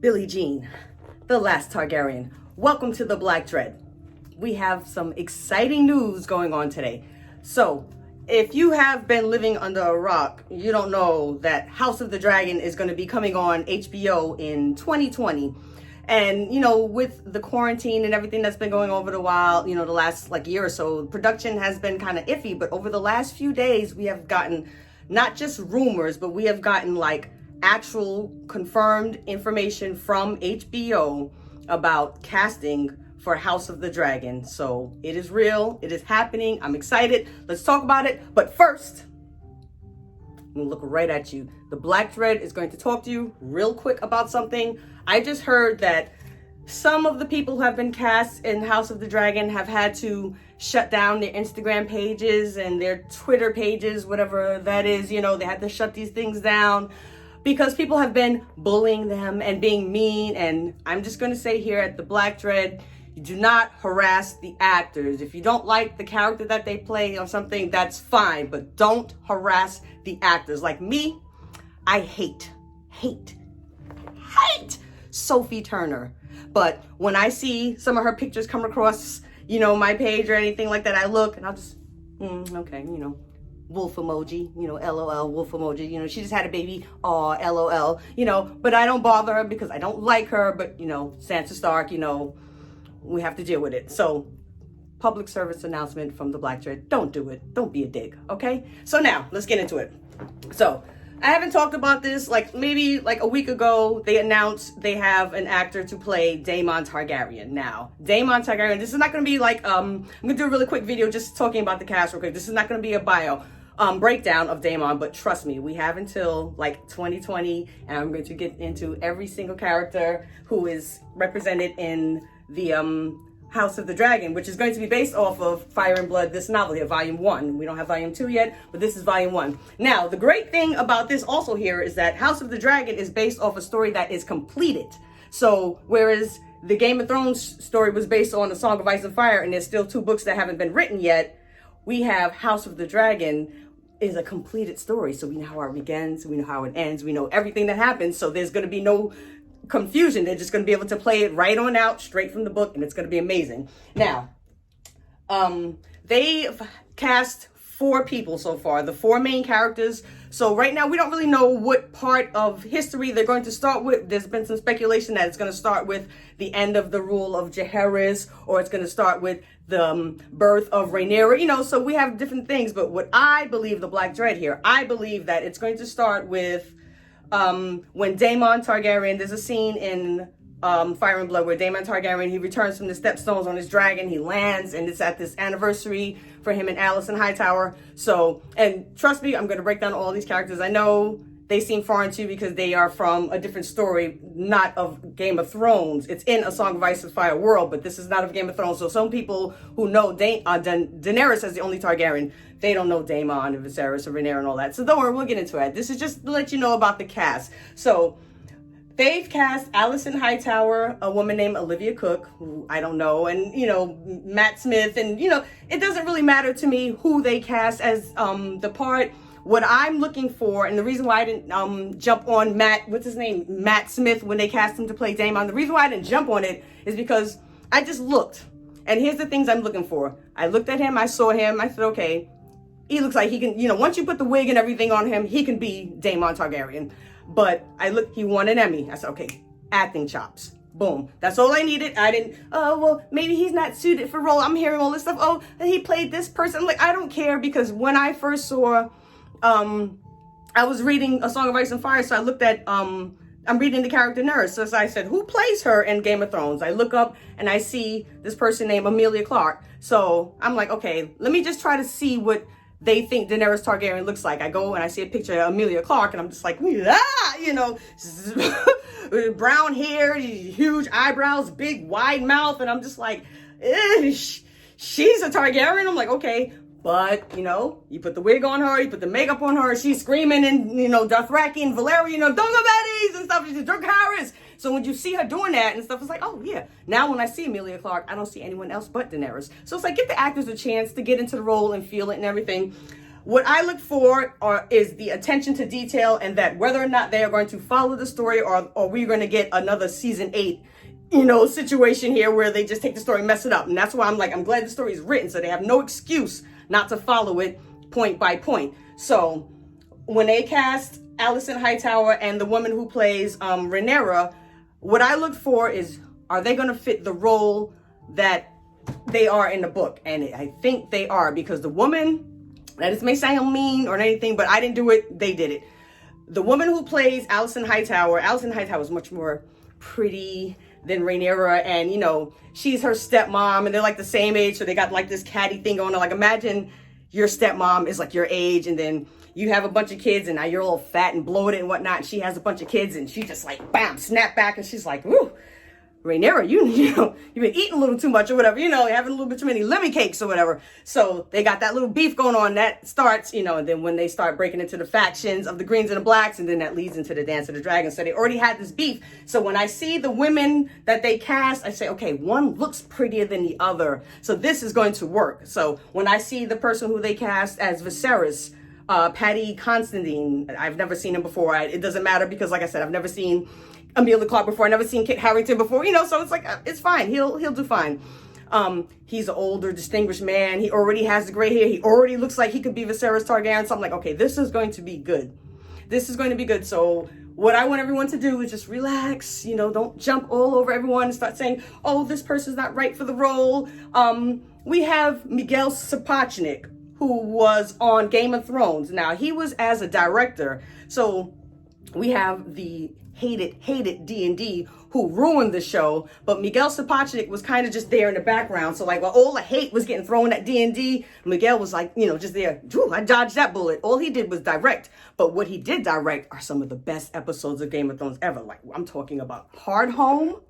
Billie Jean, the last Targaryen. Welcome to the Black Dread. We have some exciting news going on today. So, if you have been living under a rock, you don't know that House of the Dragon is going to be coming on HBO in 2020. And, with the quarantine and everything that's been going on over the while, the last year or so, production has been kind of iffy. But over the last few days, we have gotten not just rumors, but we have gotten actual confirmed information from HBO about casting for House of the Dragon. So it is real, it is happening. I'm excited. Let's talk about it. But first, I'm gonna look right at you. The Black Dread is going to talk to you real quick about something. I just heard that some of the people who have been cast in House of the Dragon have had to shut down their Instagram pages and their Twitter pages, whatever that is. They had to shut these things down because people have been bullying them and being mean. And I'm just going to say here at the Black Dread, you do not harass the actors. If you don't like the character that they play or something, that's fine, but don't harass the actors. Like me, I hate Sophie Turner. But when I see some of her pictures come across, my page or anything like that, I look and I'll just, okay, wolf emoji, LOL, wolf emoji, she just had a baby, aw, LOL, but I don't bother her because I don't like her, but, Sansa Stark, we have to deal with it. So, public service announcement from the Black Dread, don't do it. Don't be a dig, okay? So now, let's get into it. So, I haven't talked about this, maybe a week ago, they announced they have an actor to play Daemon Targaryen. Now, Daemon Targaryen, this is not going to be I'm going to do a really quick video just talking about the cast real quick. This is not going to be a bio breakdown of Daemon, but trust me, we have until 2020, and I'm going to get into every single character who is represented in the House of the Dragon, which is going to be based off of Fire and Blood, this novel here, Volume 1. We don't have Volume 2 yet, but this is Volume 1. Now, the great thing about this also here is that House of the Dragon is based off a story that is completed. So, whereas the Game of Thrones story was based on A Song of Ice and Fire, and there's still 2 books that haven't been written yet, we have House of the Dragon is a completed story. So we know how it begins, we know how it ends, we know everything that happens, so there's going to be no confusion. They're just going to be able to play it right on out straight from the book, and it's going to be amazing. Now, they've cast 4 people so far, the 4 main characters. So right now we don't really know what part of history they're going to start with. There's been some speculation that it's going to start with the end of the rule of Jaehaerys, or it's going to start with the birth of Rhaenyra, so we have different things. But what I believe, the Black Dread here, I believe that it's going to start with when Daemon Targaryen, there's a scene in Fire and Blood where Daemon Targaryen, he returns from the Stepstones on his dragon, he lands, and it's at this anniversary for him and Alicent Hightower. So, and trust me, I'm going to break down all these characters. I know they seem foreign to you because they are from a different story, not of Game of Thrones. It's in A Song of Ice and Fire world, but this is not of Game of Thrones. So some people who know Daenerys as the only Targaryen, they don't know Daemon and Viserys and Rhaenyra and all that. So don't worry, we'll get into it. This is just to let you know about the cast. So they've cast Alicent Hightower, a woman named Olivia Cook, who I don't know, and, Matt Smith, and, it doesn't really matter to me who they cast as the part. What I'm looking for, and the reason why I didn't jump on Matt Smith, when they cast him to play Daemon, the reason why I didn't jump on it is because I just looked. And here's the things I'm looking for. I looked at him, I saw him, I said, okay, he looks like he can, once you put the wig and everything on him, he can be Daemon Targaryen. But he won an Emmy. I said, okay, acting chops. Boom. That's all I needed. I didn't, well, maybe he's not suited for role. I'm hearing all this stuff. Oh, he played this person. I don't care, because when I first saw, I was reading A Song of Ice and Fire, so I looked at, I'm reading the character Nurse. So I said, who plays her in Game of Thrones? I look up and I see this person named Emilia Clarke. So I'm like, okay, let me just try to see what they think Daenerys Targaryen looks like. I go and I see a picture of Emilia Clarke, and I'm just like, brown hair, huge eyebrows, big wide mouth, and I'm just like, she's a Targaryen. I'm like, okay, but you put the wig on her, you put the makeup on her, she's screaming, and Dothraki and Valyria, Dungabettes and stuff, she's Dracarys. So when you see her doing that and stuff, it's like, oh yeah. Now when I see Emilia Clarke, I don't see anyone else but Daenerys. So it's like, give the actors a chance to get into the role and feel it and everything. what I look for is the attention to detail, and that whether or not they are going to follow the story, or we're going to get another season 8, situation here where they just take the story and mess it up. And that's why I'm glad the story is written, so they have no excuse not to follow it point by point. So when they cast Alicent Hightower and the woman who plays Rhaenyra, what I look for is, are they going to fit the role that they are in the book? And I think they are, because the woman, that is may sound mean or anything, but I didn't do it, they did it. The woman who plays Alicent Hightower is much more pretty than Rhaenyra, and she's her stepmom, and they're like the same age, so they got like this catty thing going on. Like, imagine your stepmom is like your age, and then you have a bunch of kids, and now you're all fat and bloated and whatnot, and she has a bunch of kids, and she just like, bam, snap back, and she's like, woo, Rhaenyra, you've been eating a little too much or whatever, having a little bit too many lemon cakes or whatever. So they got that little beef going on that starts, and then when they start breaking into the factions of the Greens and the Blacks, and then that leads into the Dance of the Dragon. So they already had this beef. So when I see the women that they cast, I say, okay, one looks prettier than the other, so this is going to work. So when I see the person who they cast as Viserys, Paddy Considine, I've never seen him before. It doesn't matter, because like I said, I've never seen Emilia Clarke before. I've never seen Kit Harington before, so it's like, it's fine. He'll do fine. He's an older, distinguished man. He already has the gray hair. He already looks like he could be Viserys Targaryen. So I'm like, okay, this is going to be good. This is going to be good. So what I want everyone to do is just relax, don't jump all over everyone and start saying, oh, this person's not right for the role. We have Miguel Sapochnik, who was on Game of Thrones. Now, he was as a director. So we have the hated D&D who ruined the show, but Miguel Sapochnik was kind of just there in the background. So like, while all the hate was getting thrown at D&D, Miguel was like, just there. I dodged that bullet. All he did was direct. But what he did direct are some of the best episodes of Game of Thrones ever. Like, I'm talking about Hardhome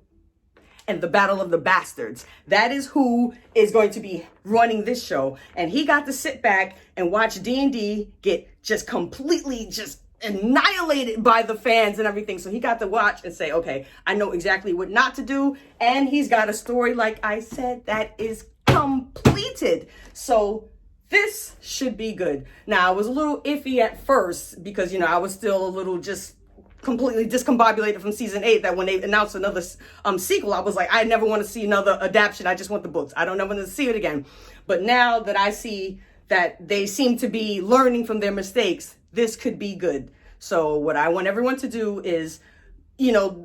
and the Battle of the Bastards. That is who is going to be running this show. And he got to sit back and watch D&D get just completely just annihilated by the fans and everything. So he got to watch and say, okay, I know exactly what not to do. And he's got a story, like I said, that is completed. So this should be good. Now, I was a little iffy at first because, I was still a little just completely discombobulated from season 8, that when they announced another sequel, I was like, I never want to see another adaptation. I just want the books. I don't ever want to see it again. But now that I see that they seem to be learning from their mistakes, this could be good. So what I want everyone to do is,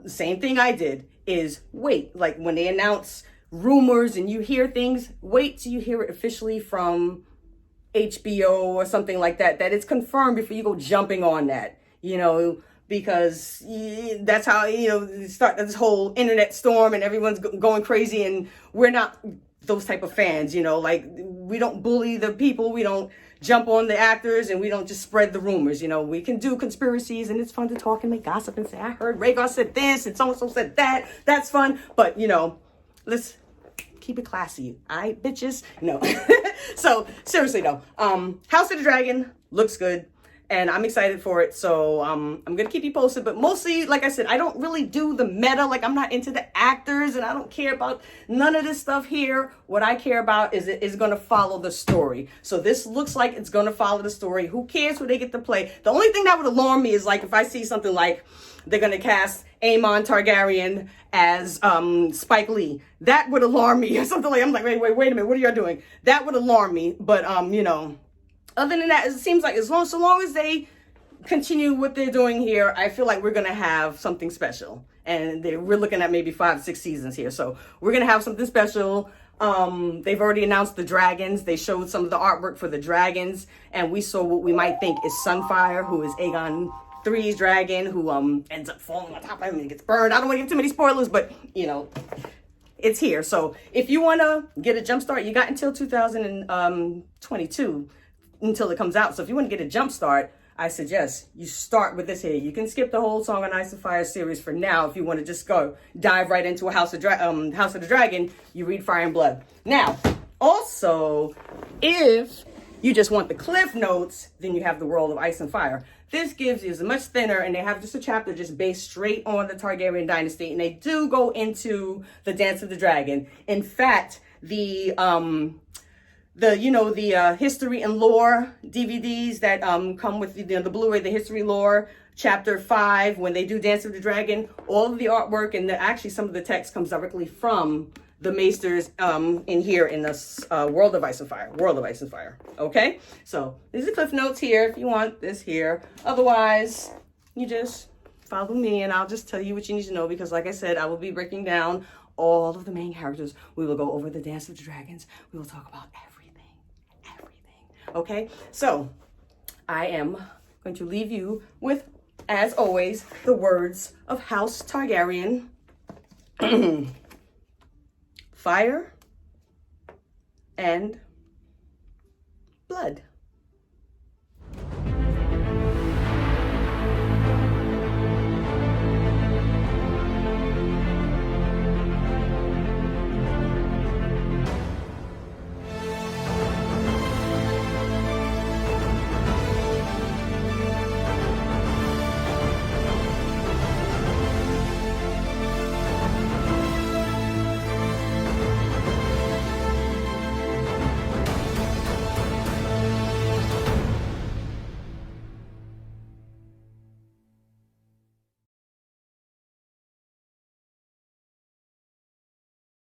same thing I did, is wait. Like, when they announce rumors and you hear things, wait till you hear it officially from HBO or something like that, that it's confirmed before you go jumping on that, because that's how, start this whole internet storm and everyone's going crazy, and we're not those type of fans, like, we don't bully the people, we don't jump on the actors, and we don't just spread the rumors. We can do conspiracies, and it's fun to talk and make gossip and say, I heard Rhaegar said this and so-and-so said that. That's fun. But, let's keep it classy. All right, bitches? No. So, seriously, though, House of the Dragon looks good, and I'm excited for it. So, I'm going to keep you posted. But mostly, like I said, I don't really do the meta. Like, I'm not into the actors, and I don't care about none of this stuff here. What I care about is it is going to follow the story. So this looks like it's going to follow the story. Who cares who they get to play? The only thing that would alarm me is, like, if I see something like they're going to cast Aemon Targaryen as Spike Lee. That would alarm me. Or something like, I'm like, wait a minute, what are y'all doing? That would alarm me. But, other than that, it seems like so long as they continue what they're doing here, I feel like we're going to have something special. And we're looking at maybe 5-6 seasons here. So we're going to have something special. They've already announced the dragons. They showed some of the artwork for the dragons. And we saw what we might think is Sunfire, who is Aegon III's dragon, who ends up falling on top of him and gets burned. I don't want to give too many spoilers, but, it's here. So if you want to get a jump start, you got until 2022. Until it comes out. So if you want to get a jump start, I suggest you start with this here. You can skip the whole Song of Ice and Fire series for now if you want to just go dive right into a House of the Dragon. You read Fire and Blood. Now, also, if you just want the cliff notes, then you have the World of Ice and Fire. This gives you, is much thinner, and they have just a chapter just based straight on the Targaryen dynasty, and they do go into the Dance of the Dragon. In fact, the the history and lore DVDs that come with the Blu-ray, the history lore, chapter 5, when they do Dance of the Dragon, all of the artwork and actually some of the text comes directly from the Maesters in here in this World of Ice and Fire. World of Ice and Fire. Okay? So these are Cliff Notes here if you want this here. Otherwise, you just follow me and I'll just tell you what you need to know, because like I said, I will be breaking down all of the main characters. We will go over the Dance of the Dragons. We will talk about everything. Okay? So I am going to leave you with, as always, the words of House Targaryen. Fire and blood.